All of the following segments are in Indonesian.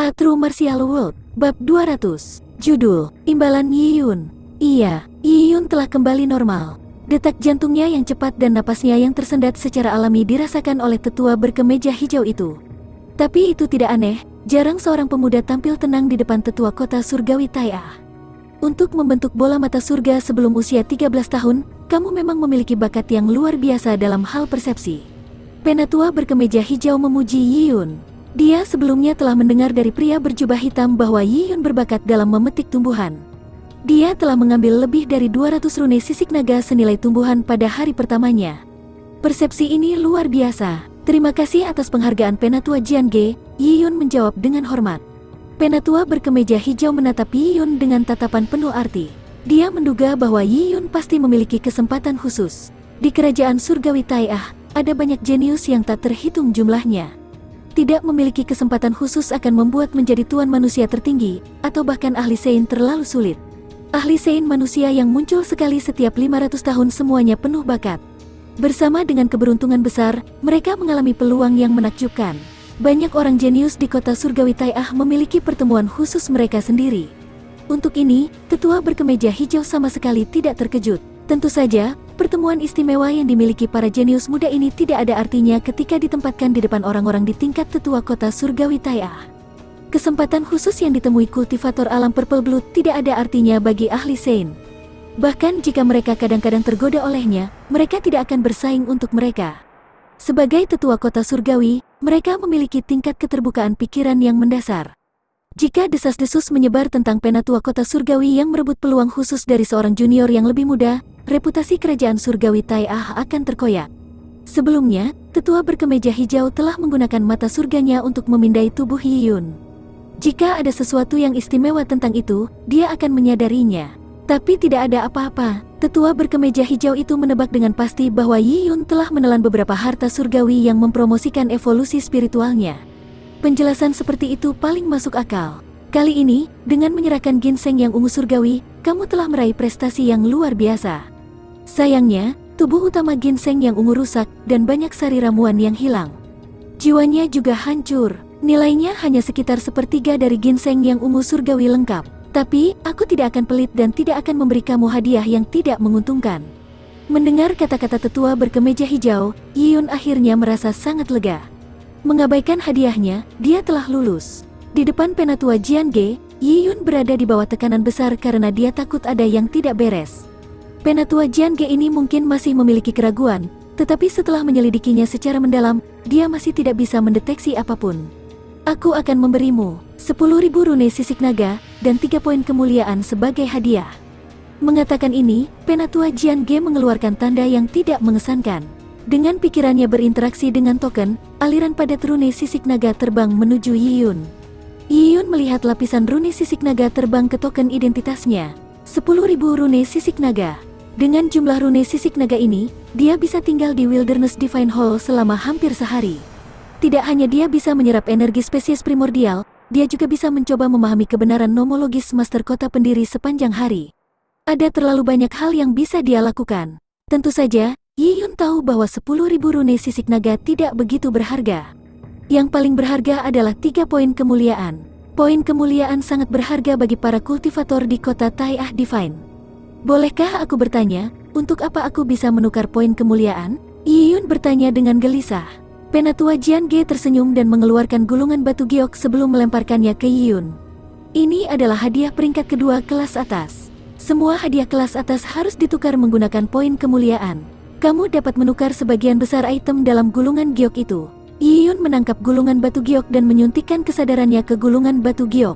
A True Martial World, Bab 200. Judul, Imbalan Yi Yun. Iya, Yi Yun telah kembali normal. Detak jantungnya yang cepat dan napasnya yang tersendat secara alami dirasakan oleh tetua berkemeja hijau itu. Tapi itu tidak aneh, jarang seorang pemuda tampil tenang di depan tetua kota surgawi Tai'ah. Untuk membentuk bola mata surga sebelum usia 13 tahun, kamu memang memiliki bakat yang luar biasa dalam hal persepsi. Penatua berkemeja hijau memuji Yi Yun. Dia sebelumnya telah mendengar dari pria berjubah hitam bahwa Yi Yun berbakat dalam memetik tumbuhan. Dia telah mengambil lebih dari 200 rune sisik naga senilai tumbuhan pada hari pertamanya. Persepsi ini luar biasa. Terima kasih atas penghargaan Penatua Jiange, Yi Yun menjawab dengan hormat. Penatua berkemeja hijau menatap Yi Yun dengan tatapan penuh arti. Dia menduga bahwa Yi Yun pasti memiliki kesempatan khusus. Di kerajaan surgawi Tai'ah, ada banyak jenius yang tak terhitung jumlahnya. Tidak memiliki kesempatan khusus akan membuat menjadi tuan manusia tertinggi, atau bahkan ahli Sein terlalu sulit. Ahli Sein manusia yang muncul sekali setiap 500 tahun semuanya penuh bakat. Bersama dengan keberuntungan besar, mereka mengalami peluang yang menakjubkan. Banyak orang jenius di kota surgawi Tai'ah memiliki pertemuan khusus mereka sendiri. Untuk ini, tetua berkemeja hijau sama sekali tidak terkejut. Tentu saja, pertemuan istimewa yang dimiliki para jenius muda ini tidak ada artinya ketika ditempatkan di depan orang-orang di tingkat tetua kota surgawi Tai'ah. Kesempatan khusus yang ditemui kultivator alam Purple Blood tidak ada artinya bagi ahli Sein. Bahkan jika mereka kadang-kadang tergoda olehnya, mereka tidak akan bersaing untuk mereka. Sebagai tetua kota surgawi, mereka memiliki tingkat keterbukaan pikiran yang mendasar. Jika desas-desus menyebar tentang penatua kota surgawi yang merebut peluang khusus dari seorang junior yang lebih muda, reputasi kerajaan surgawi Tai'ah akan terkoyak. Sebelumnya, tetua berkemeja hijau telah menggunakan mata surganya untuk memindai tubuh Yi Yun. Jika ada sesuatu yang istimewa tentang itu, dia akan menyadarinya. Tapi tidak ada apa-apa. Tetua berkemeja hijau itu menebak dengan pasti bahwa Yi Yun telah menelan beberapa harta surgawi yang mempromosikan evolusi spiritualnya. Penjelasan seperti itu paling masuk akal. Kali ini, dengan menyerahkan ginseng yang ungu surgawi, kamu telah meraih prestasi yang luar biasa. Sayangnya, tubuh utama ginseng yang ungu rusak dan banyak sari ramuan yang hilang. Jiwanya juga hancur. Nilainya hanya sekitar sepertiga dari ginseng yang ungu surgawi lengkap. Tapi, aku tidak akan pelit dan tidak akan memberi kamu hadiah yang tidak menguntungkan. Mendengar kata-kata tetua berkemeja hijau, Yi Yun akhirnya merasa sangat lega. Mengabaikan hadiahnya, dia telah lulus. Di depan Penatua Jiange, Yi Yun berada di bawah tekanan besar karena dia takut ada yang tidak beres. Penatua Jiange ini mungkin masih memiliki keraguan, tetapi setelah menyelidikinya secara mendalam, dia masih tidak bisa mendeteksi apapun. Aku akan memberimu 10.000 rune sisik naga dan 3 poin kemuliaan sebagai hadiah. Mengatakan ini, Penatua Jiange mengeluarkan tanda yang tidak mengesankan. Dengan pikirannya berinteraksi dengan token, aliran padat rune sisik naga terbang menuju Yi Yun. Yi Yun melihat lapisan rune sisik naga terbang ke token identitasnya. 10.000 rune sisik naga. Dengan jumlah rune sisik naga ini, dia bisa tinggal di Wilderness Divine Hall selama hampir sehari. Tidak hanya dia bisa menyerap energi spesies primordial, dia juga bisa mencoba memahami kebenaran nomologis master kota pendiri sepanjang hari. Ada terlalu banyak hal yang bisa dia lakukan. Tentu saja, Yi Yun tahu bahwa 10.000 rune sisik naga tidak begitu berharga. Yang paling berharga adalah 3 poin kemuliaan. Poin kemuliaan sangat berharga bagi para kultivator di kota Tai'ah Divine. Bolehkah aku bertanya, untuk apa aku bisa menukar poin kemuliaan? Yi Yun bertanya dengan gelisah. Penatua Jiange tersenyum dan mengeluarkan gulungan batu giok sebelum melemparkannya ke Yi Yun. Ini adalah hadiah peringkat kedua kelas atas. Semua hadiah kelas atas harus ditukar menggunakan poin kemuliaan. Kamu dapat menukar sebagian besar item dalam gulungan giok itu. Yi Yun menangkap gulungan batu giok dan menyuntikkan kesadarannya ke gulungan batu giok.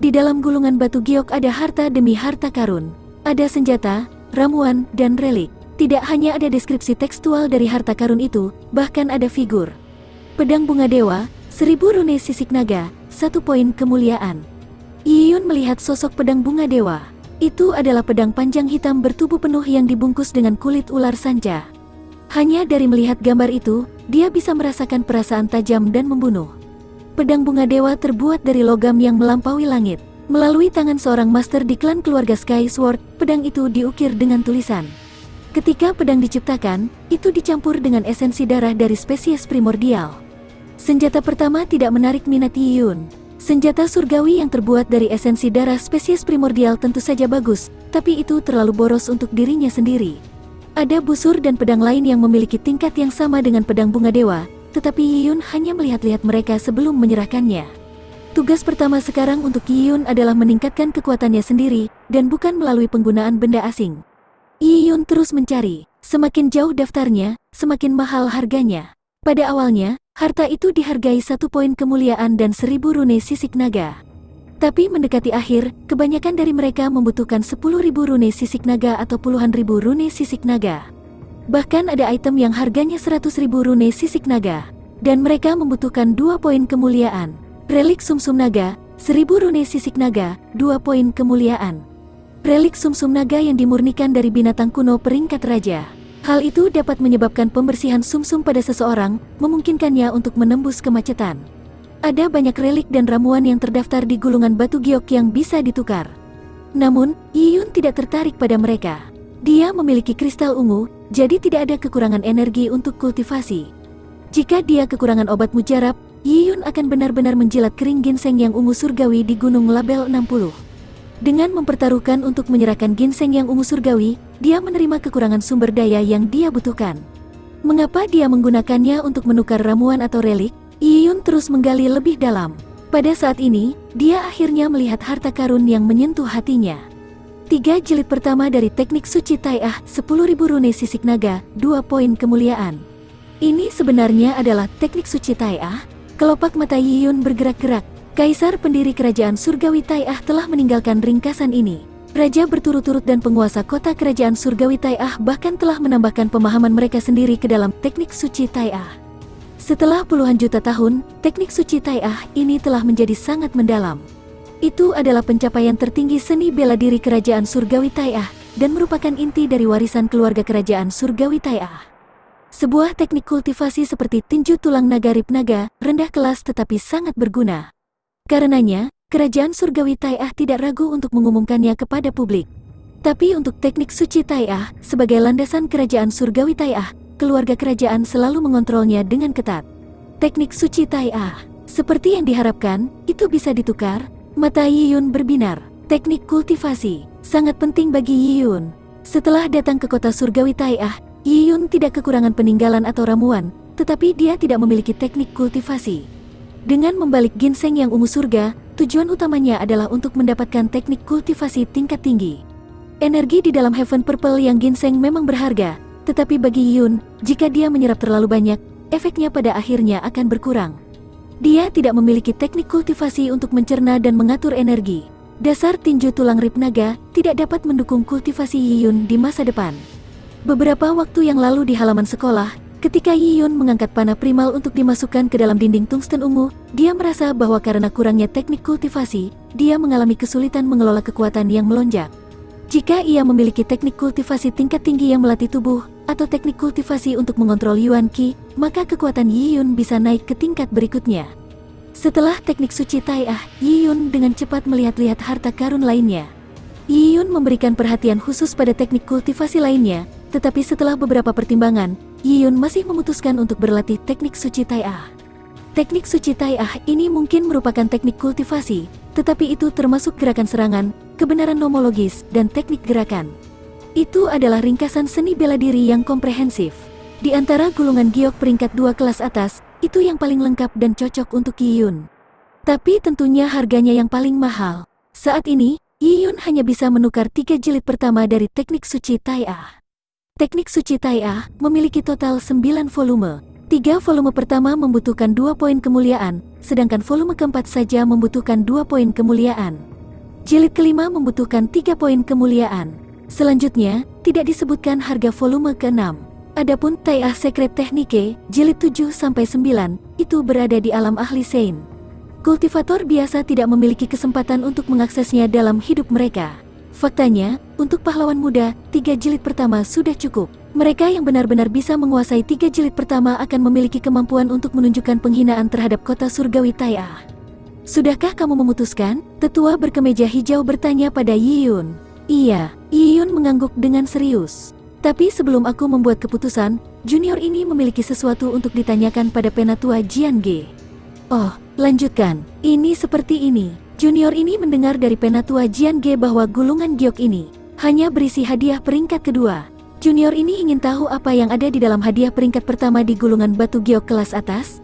Di dalam gulungan batu giok ada harta demi harta karun. Ada senjata, ramuan, dan relik. Tidak hanya ada deskripsi tekstual dari harta karun itu, bahkan ada figur. Pedang bunga dewa, 1000 rune sisik naga, 1 poin kemuliaan. Yi Yun melihat sosok pedang bunga dewa. Itu adalah pedang panjang hitam bertubuh penuh yang dibungkus dengan kulit ular sanca. Hanya dari melihat gambar itu, dia bisa merasakan perasaan tajam dan membunuh. Pedang bunga dewa terbuat dari logam yang melampaui langit. Melalui tangan seorang master di klan keluarga Sky Sword, pedang itu diukir dengan tulisan. Ketika pedang diciptakan, itu dicampur dengan esensi darah dari spesies primordial. Senjata pertama tidak menarik minat Yi Yun. Senjata surgawi yang terbuat dari esensi darah spesies primordial tentu saja bagus, tapi itu terlalu boros untuk dirinya sendiri. Ada busur dan pedang lain yang memiliki tingkat yang sama dengan pedang bunga dewa, tetapi Yiyun hanya melihat-lihat mereka sebelum menyerahkannya. Tugas pertama sekarang untuk Yiyun adalah meningkatkan kekuatannya sendiri, dan bukan melalui penggunaan benda asing. Yiyun terus mencari, semakin jauh daftarnya, semakin mahal harganya. Pada awalnya, harta itu dihargai 1 poin kemuliaan dan 1000 rune sisik naga. Tapi mendekati akhir, kebanyakan dari mereka membutuhkan 10.000 rune sisik naga atau puluhan ribu rune sisik naga. Bahkan ada item yang harganya 100.000 rune sisik naga, dan mereka membutuhkan 2 poin kemuliaan. Relik sumsum naga, 1000 rune sisik naga, 2 poin kemuliaan. Relik sumsum naga yang dimurnikan dari binatang kuno peringkat raja. Hal itu dapat menyebabkan pembersihan sumsum pada seseorang, memungkinkannya untuk menembus kemacetan. Ada banyak relik dan ramuan yang terdaftar di gulungan batu giok yang bisa ditukar. Namun, Yiyun tidak tertarik pada mereka. Dia memiliki kristal ungu, jadi tidak ada kekurangan energi untuk kultivasi. Jika dia kekurangan obat mujarab, Yiyun akan benar-benar menjilat kering ginseng yang ungu surgawi di gunung label 60. Dengan mempertaruhkan untuk menyerahkan ginseng yang ungu surgawi, dia menerima kekurangan sumber daya yang dia butuhkan. Mengapa dia menggunakannya untuk menukar ramuan atau relik? Yiyun terus menggali lebih dalam. Pada saat ini, dia akhirnya melihat harta karun yang menyentuh hatinya. 3 jilid pertama dari teknik suci Tai'ah, 10.000 rune sisik naga, 2 poin kemuliaan. Ini sebenarnya adalah teknik suci Tai'ah. Kelopak mata Yiyun bergerak-gerak. Kaisar pendiri kerajaan surgawi Tai'ah telah meninggalkan ringkasan ini. Raja berturut-turut dan penguasa kota kerajaan surgawi Tai'ah bahkan telah menambahkan pemahaman mereka sendiri ke dalam teknik suci Tai'ah. Setelah puluhan juta tahun, teknik suci Tai'ah ini telah menjadi sangat mendalam. Itu adalah pencapaian tertinggi seni bela diri kerajaan surgawi Tai'ah dan merupakan inti dari warisan keluarga kerajaan surgawi Tai'ah. Sebuah teknik kultivasi seperti tinju tulang naga rib naga, rendah kelas tetapi sangat berguna. Karenanya, kerajaan surgawi Tai'ah tidak ragu untuk mengumumkannya kepada publik. Tapi untuk teknik suci Tai'ah, sebagai landasan kerajaan surgawi Tai'ah, keluarga kerajaan selalu mengontrolnya dengan ketat. Teknik suci Tai'ah, seperti yang diharapkan, itu bisa ditukar. Mata Yiyun berbinar. Teknik kultivasi, sangat penting bagi Yiyun. Setelah datang ke kota surgawi Tai'ah, Yiyun tidak kekurangan peninggalan atau ramuan, tetapi dia tidak memiliki teknik kultivasi. Dengan membalik ginseng yang ungu surga, tujuan utamanya adalah untuk mendapatkan teknik kultivasi tingkat tinggi. Energi di dalam Heaven Purple yang ginseng memang berharga, tetapi bagi Yiyun, jika dia menyerap terlalu banyak, efeknya pada akhirnya akan berkurang. Dia tidak memiliki teknik kultivasi untuk mencerna dan mengatur energi. Dasar tinju tulang rib naga tidak dapat mendukung kultivasi Yiyun di masa depan. Beberapa waktu yang lalu di halaman sekolah, ketika Yiyun mengangkat panah primal untuk dimasukkan ke dalam dinding tungsten ungu, dia merasa bahwa karena kurangnya teknik kultivasi, dia mengalami kesulitan mengelola kekuatan yang melonjak. Jika ia memiliki teknik kultivasi tingkat tinggi yang melatih tubuh, atau teknik kultivasi untuk mengontrol Yuan Qi, maka kekuatan Yiyun bisa naik ke tingkat berikutnya. Setelah teknik suci Tai'ah, Yiyun dengan cepat melihat-lihat harta karun lainnya. Yiyun memberikan perhatian khusus pada teknik kultivasi lainnya, tetapi setelah beberapa pertimbangan, Yiyun masih memutuskan untuk berlatih teknik suci Tai'ah. Teknik suci Tai'ah ini mungkin merupakan teknik kultivasi, tetapi itu termasuk gerakan serangan, kebenaran nomologis, dan teknik gerakan. Itu adalah ringkasan seni bela diri yang komprehensif. Di antara gulungan giok peringkat 2 kelas atas, itu yang paling lengkap dan cocok untuk Yiyun. Tapi tentunya harganya yang paling mahal. Saat ini, Yiyun hanya bisa menukar 3 jilid pertama dari teknik suci Tai'ah. Teknik suci Tai'ah memiliki total 9 volume. 3 volume pertama membutuhkan 2 poin kemuliaan, sedangkan volume keempat saja membutuhkan 2 poin kemuliaan. Jilid kelima membutuhkan 3 poin kemuliaan. Selanjutnya, tidak disebutkan harga volume ke-6. Adapun Tai'ah Secret Technique, jilid 7-9, itu berada di alam ahli Sein. Kultivator biasa tidak memiliki kesempatan untuk mengaksesnya dalam hidup mereka. Faktanya, untuk pahlawan muda, 3 jilid pertama sudah cukup. Mereka yang benar-benar bisa menguasai 3 jilid pertama akan memiliki kemampuan untuk menunjukkan penghinaan terhadap kota surgawi Tai'ah. Sudahkah kamu memutuskan? Tetua berkemeja hijau bertanya pada Yiyun. Iya, Yiyun mengangguk dengan serius. Tapi sebelum aku membuat keputusan, junior ini memiliki sesuatu untuk ditanyakan pada penatua Jian Ge. Oh, Lanjutkan. Ini seperti ini. Junior ini mendengar dari Penatua Jian Ge bahwa gulungan giok ini hanya berisi hadiah peringkat kedua. Junior ini ingin tahu apa yang ada di dalam hadiah peringkat pertama di gulungan batu giok kelas atas.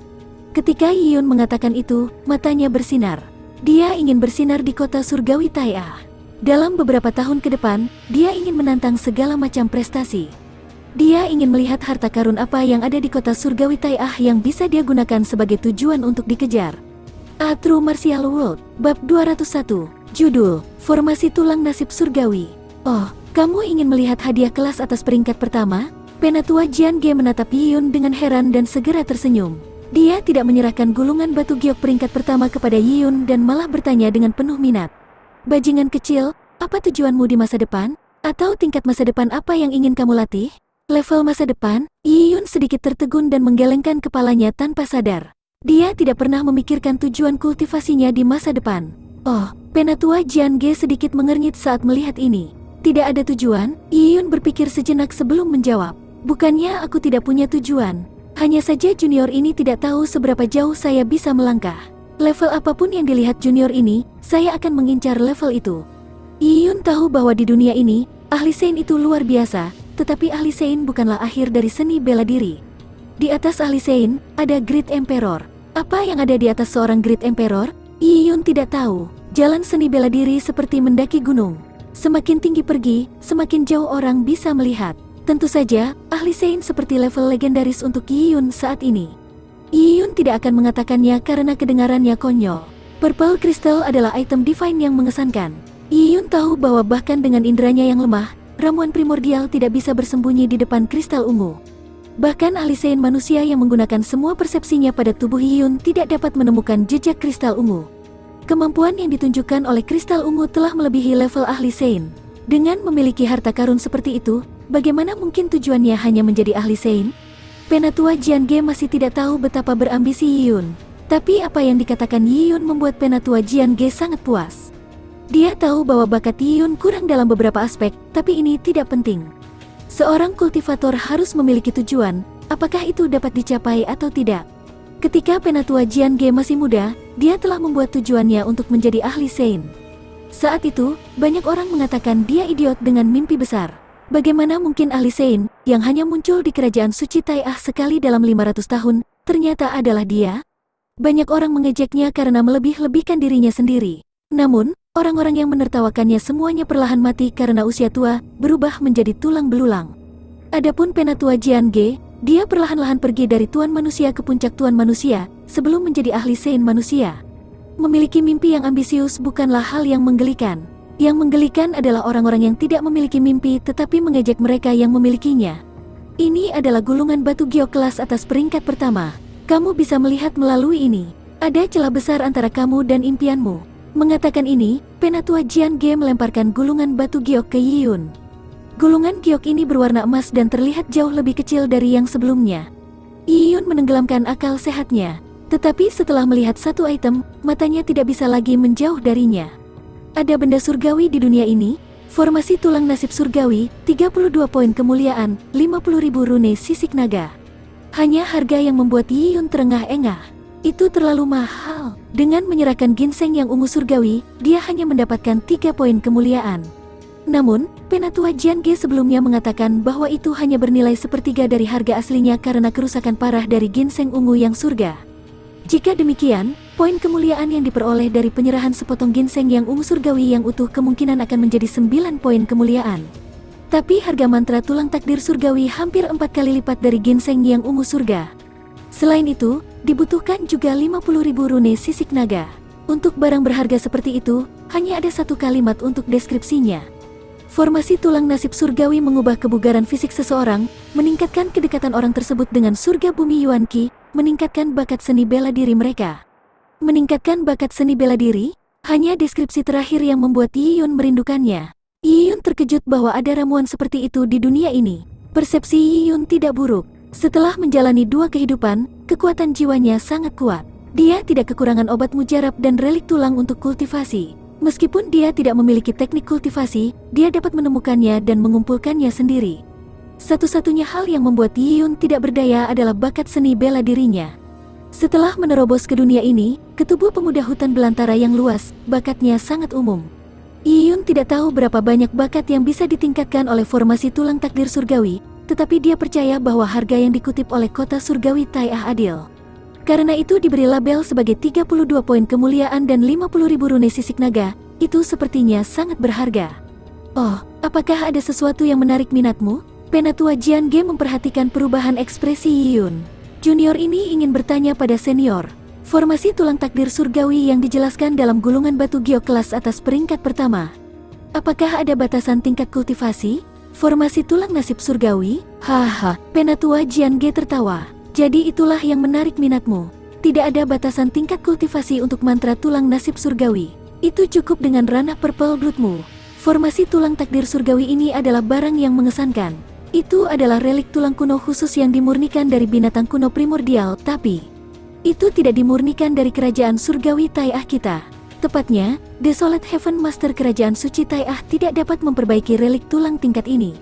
Ketika Yiyun mengatakan itu, matanya bersinar. Dia ingin bersinar di kota surgawi Tai'ah. Dalam beberapa tahun ke depan, dia ingin menantang segala macam prestasi. Dia ingin melihat harta karun apa yang ada di kota surgawi Tai'ah yang bisa dia gunakan sebagai tujuan untuk dikejar. A True Martial World, Bab 201, Judul, Formasi Tulang Nasib Surgawi. Oh, kamu ingin melihat hadiah kelas atas peringkat pertama? Penatua Jian Ge menatap Yiyun dengan heran dan segera tersenyum. Dia tidak menyerahkan gulungan batu giok peringkat pertama kepada Yiyun dan malah bertanya dengan penuh minat. Bajingan kecil, apa tujuanmu di masa depan? Atau tingkat masa depan apa yang ingin kamu latih? Level masa depan, Yiyun sedikit tertegun dan menggelengkan kepalanya tanpa sadar. Dia tidak pernah memikirkan tujuan kultivasinya di masa depan. Oh, Penatua Jian Ge sedikit mengernyit saat melihat ini. Tidak ada tujuan, Yiyun berpikir sejenak sebelum menjawab. Bukannya aku tidak punya tujuan. Hanya saja junior ini tidak tahu seberapa jauh saya bisa melangkah. Level apapun yang dilihat junior ini, saya akan mengincar level itu. Yiyun tahu bahwa di dunia ini, ahli Sein itu luar biasa. Tetapi ahli Sein bukanlah akhir dari seni bela diri. Di atas ahli Sein, ada Great Emperor. Apa yang ada di atas seorang Great Emperor? Yiyun tidak tahu. Jalan seni bela diri seperti mendaki gunung. Semakin tinggi pergi, semakin jauh orang bisa melihat. Tentu saja, ahli Sein seperti level legendaris untuk Yiyun saat ini. Yiyun tidak akan mengatakannya karena kedengarannya konyol. Purple Crystal adalah item divine yang mengesankan. Yiyun tahu bahwa bahkan dengan inderanya yang lemah, ramuan primordial tidak bisa bersembunyi di depan kristal ungu. Bahkan ahli Sein manusia yang menggunakan semua persepsinya pada tubuh Yiyun tidak dapat menemukan jejak kristal ungu. Kemampuan yang ditunjukkan oleh kristal ungu telah melebihi level ahli Sein. Dengan memiliki harta karun seperti itu, bagaimana mungkin tujuannya hanya menjadi ahli Sein? Penatua Jian Ge masih tidak tahu betapa berambisi Yiyun. Tapi apa yang dikatakan Yiyun membuat Penatua Jian Ge sangat puas. Dia tahu bahwa bakat Yiyun kurang dalam beberapa aspek, tapi ini tidak penting. Seorang kultivator harus memiliki tujuan, apakah itu dapat dicapai atau tidak. Ketika Penatua Jian Ge masih muda, dia telah membuat tujuannya untuk menjadi ahli Sein. Saat itu, banyak orang mengatakan dia idiot dengan mimpi besar. Bagaimana mungkin ahli Sein, yang hanya muncul di kerajaan suci Tai'ah sekali dalam 500 tahun, ternyata adalah dia? Banyak orang mengejeknya karena melebih-lebihkan dirinya sendiri. Namun, orang-orang yang menertawakannya semuanya perlahan mati karena usia tua, berubah menjadi tulang belulang. Adapun Penatua Jian Ge, dia perlahan-lahan pergi dari Tuan Manusia ke puncak Tuan Manusia, sebelum menjadi ahli Sein manusia. Memiliki mimpi yang ambisius bukanlah hal yang menggelikan. Yang menggelikan adalah orang-orang yang tidak memiliki mimpi tetapi mengejek mereka yang memilikinya. Ini adalah gulungan batu giok kelas atas peringkat pertama. Kamu bisa melihat melalui ini. Ada celah besar antara kamu dan impianmu. Mengatakan ini, Penatua Jian Ge melemparkan gulungan batu giok ke Yiyun. Gulungan giok ini berwarna emas dan terlihat jauh lebih kecil dari yang sebelumnya. Yiyun menenggelamkan akal sehatnya. Tetapi setelah melihat satu item, matanya tidak bisa lagi menjauh darinya. Ada benda surgawi di dunia ini, formasi tulang nasib surgawi, 32 poin kemuliaan, 50.000 rune sisik naga. Hanya harga yang membuat Yiyun terengah-engah. Itu terlalu mahal. Dengan menyerahkan ginseng yang ungu surgawi, dia hanya mendapatkan 3 poin kemuliaan. Namun, Penatua Jian Ge sebelumnya mengatakan bahwa itu hanya bernilai sepertiga dari harga aslinya karena kerusakan parah dari ginseng ungu yang surga. Jika demikian, poin kemuliaan yang diperoleh dari penyerahan sepotong ginseng yang ungu surgawi yang utuh kemungkinan akan menjadi 9 poin kemuliaan. Tapi harga mantra tulang takdir surgawi hampir 4 kali lipat dari ginseng yang ungu surga. Selain itu, dibutuhkan juga 50.000 rune sisik naga. Untuk barang berharga seperti itu, hanya ada satu kalimat untuk deskripsinya. Formasi tulang nasib surgawi mengubah kebugaran fisik seseorang, meningkatkan kedekatan orang tersebut dengan surga bumi Yuan Qi, meningkatkan bakat seni bela diri mereka. Meningkatkan bakat seni bela diri, hanya deskripsi terakhir yang membuat Yiyun merindukannya. Yiyun terkejut bahwa ada ramuan seperti itu di dunia ini. Persepsi Yiyun tidak buruk. Setelah menjalani 2 kehidupan, kekuatan jiwanya sangat kuat. Dia tidak kekurangan obat mujarab dan relik tulang untuk kultivasi. Meskipun dia tidak memiliki teknik kultivasi, dia dapat menemukannya dan mengumpulkannya sendiri. Satu-satunya hal yang membuat Yiyun tidak berdaya adalah bakat seni bela dirinya. Setelah menerobos ke dunia ini, ke tubuh pemuda hutan belantara yang luas, bakatnya sangat umum. Yiyun tidak tahu berapa banyak bakat yang bisa ditingkatkan oleh formasi tulang takdir surgawi, tetapi dia percaya bahwa harga yang dikutip oleh kota surgawi Tai'ah adil. Karena itu diberi label sebagai 32 poin kemuliaan dan 50.000 rune sisik naga, itu sepertinya sangat berharga. Oh, apakah ada sesuatu yang menarik minatmu? Penatua Jian Ge memperhatikan perubahan ekspresi Yiyun. Junior ini ingin bertanya pada senior. Formasi tulang takdir surgawi yang dijelaskan dalam gulungan batu giok kelas atas peringkat pertama. Apakah ada batasan tingkat kultivasi? Formasi tulang nasib surgawi? Haha, Penatua Jian Ge tertawa. Jadi itulah yang menarik minatmu. Tidak ada batasan tingkat kultivasi untuk mantra tulang nasib surgawi. Itu cukup dengan ranah purple bloodmu. Formasi tulang takdir surgawi ini adalah barang yang mengesankan. Itu adalah relik tulang kuno khusus yang dimurnikan dari binatang kuno primordial, tapi itu tidak dimurnikan dari kerajaan surgawi Tai'ah kita. Tepatnya, Desolate Heaven Master kerajaan suci Tai'ah tidak dapat memperbaiki relik tulang tingkat ini.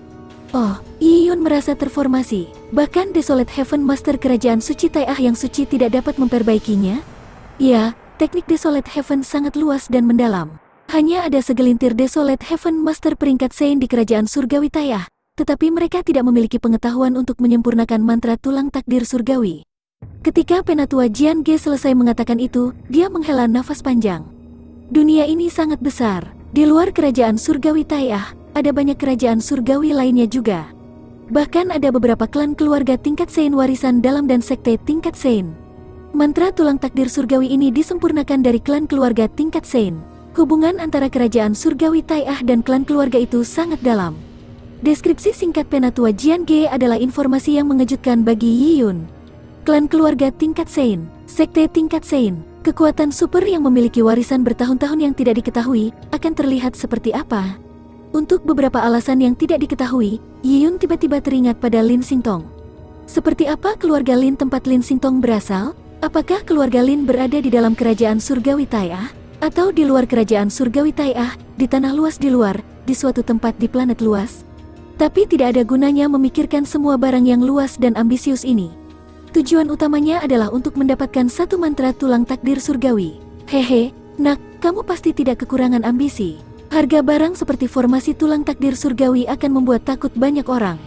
Oh, Yiyun merasa terformasi. Bahkan Desolate Heaven Master kerajaan suci Tai'ah yang suci tidak dapat memperbaikinya? Ya, teknik Desolate Heaven sangat luas dan mendalam. Hanya ada segelintir Desolate Heaven Master peringkat Sein di kerajaan surgawi Tai'ah, tetapi mereka tidak memiliki pengetahuan untuk menyempurnakan mantra tulang takdir surgawi. Ketika Penatua Jian Ge selesai mengatakan itu, dia menghela nafas panjang. Dunia ini sangat besar. Di luar kerajaan surgawi Tai'ah, ada banyak kerajaan surgawi lainnya juga. Bahkan ada beberapa klan keluarga tingkat Sein warisan dalam dan sekte tingkat Sein. Mantra tulang takdir surgawi ini disempurnakan dari klan keluarga tingkat Sein. Hubungan antara kerajaan surgawi Tai'ah dan klan keluarga itu sangat dalam. Deskripsi singkat Penatua Jian Ge adalah informasi yang mengejutkan bagi Yiyun. Klan keluarga tingkat Sein, sekte tingkat Sein, kekuatan super yang memiliki warisan bertahun-tahun yang tidak diketahui, akan terlihat seperti apa? Untuk beberapa alasan yang tidak diketahui, Yiyun tiba-tiba teringat pada Lin Xingtong. Seperti apa keluarga Lin tempat Lin Xingtong berasal? Apakah keluarga Lin berada di dalam kerajaan surgawi Tai'ah? Atau di luar kerajaan surgawi Tai'ah, di tanah luas di luar, di suatu tempat di planet luas? Tapi tidak ada gunanya memikirkan semua barang yang luas dan ambisius ini. Tujuan utamanya adalah untuk mendapatkan satu mantra tulang takdir surgawi. Hehe, nak, kamu pasti tidak kekurangan ambisi. Harga barang seperti formasi tulang takdir surgawi akan membuat takut banyak orang.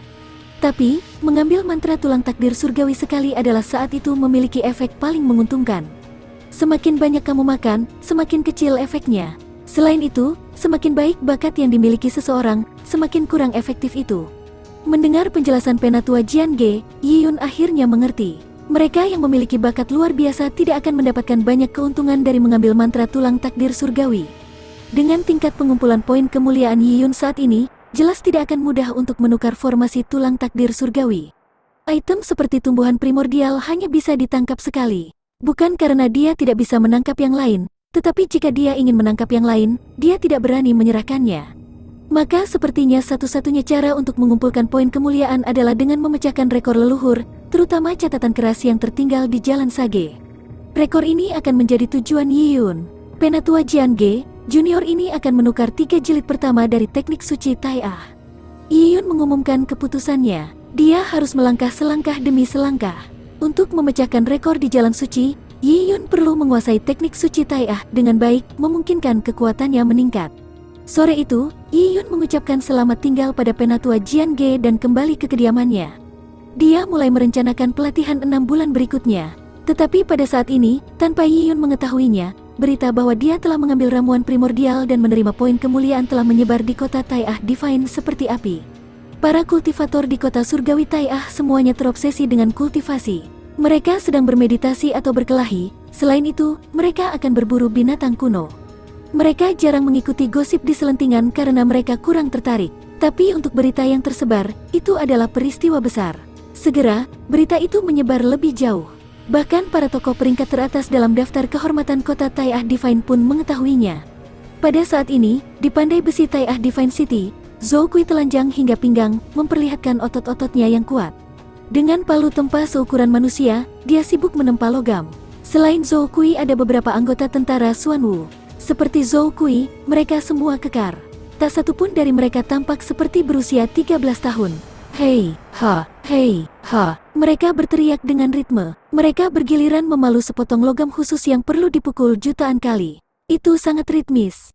Tapi, mengambil mantra tulang takdir surgawi sekali adalah saat itu memiliki efek paling menguntungkan. Semakin banyak kamu makan, semakin kecil efeknya. Selain itu, semakin baik bakat yang dimiliki seseorang, semakin kurang efektif itu. Mendengar penjelasan Penatua Jian Ge, Yiyun akhirnya mengerti. Mereka yang memiliki bakat luar biasa tidak akan mendapatkan banyak keuntungan dari mengambil mantra tulang takdir surgawi. Dengan tingkat pengumpulan poin kemuliaan Yiyun saat ini, jelas tidak akan mudah untuk menukar formasi tulang takdir surgawi. Item seperti tumbuhan primordial hanya bisa ditangkap sekali. Bukan karena dia tidak bisa menangkap yang lain, tetapi jika dia ingin menangkap yang lain, dia tidak berani menyerahkannya. Maka sepertinya satu-satunya cara untuk mengumpulkan poin kemuliaan adalah dengan memecahkan rekor leluhur, terutama catatan keras yang tertinggal di Jalan Sage. Rekor ini akan menjadi tujuan Yiyun. Penatua Jian Ge, junior ini akan menukar 3 jilid pertama dari teknik suci Tai'ah. Yiyun mengumumkan keputusannya. Dia harus melangkah selangkah demi selangkah. Untuk memecahkan rekor di Jalan Suci, Yiyun perlu menguasai teknik suci Tai'ah dengan baik, memungkinkan kekuatannya meningkat. Sore itu, Yiyun mengucapkan selamat tinggal pada Penatua Jian Ge dan kembali ke kediamannya. Dia mulai merencanakan pelatihan 6 bulan berikutnya. Tetapi pada saat ini, tanpa Yiyun mengetahuinya, berita bahwa dia telah mengambil ramuan primordial dan menerima poin kemuliaan telah menyebar di kota Tai'ah Divine seperti api. Para kultivator di kota surgawi Tai'ah semuanya terobsesi dengan kultivasi. Mereka sedang bermeditasi atau berkelahi, selain itu, mereka akan berburu binatang kuno. Mereka jarang mengikuti gosip di selentingan karena mereka kurang tertarik. Tapi untuk berita yang tersebar, itu adalah peristiwa besar. Segera, berita itu menyebar lebih jauh. Bahkan para tokoh peringkat teratas dalam daftar kehormatan kota Tai'ah Divine pun mengetahuinya. Pada saat ini, di pandai besi Tai'ah Divine City, Zhou Kui telanjang hingga pinggang, memperlihatkan otot-ototnya yang kuat. Dengan palu tempa seukuran manusia, dia sibuk menempa logam. Selain Zhou Kui ada beberapa anggota tentara Xuan Wu. Seperti Zhou Kui, mereka semua kekar. Tak satu pun dari mereka tampak seperti berusia 13 tahun. Hei, Hei, ha, mereka berteriak dengan ritme. Mereka bergiliran memalu sepotong logam khusus yang perlu dipukul jutaan kali. Itu sangat ritmis.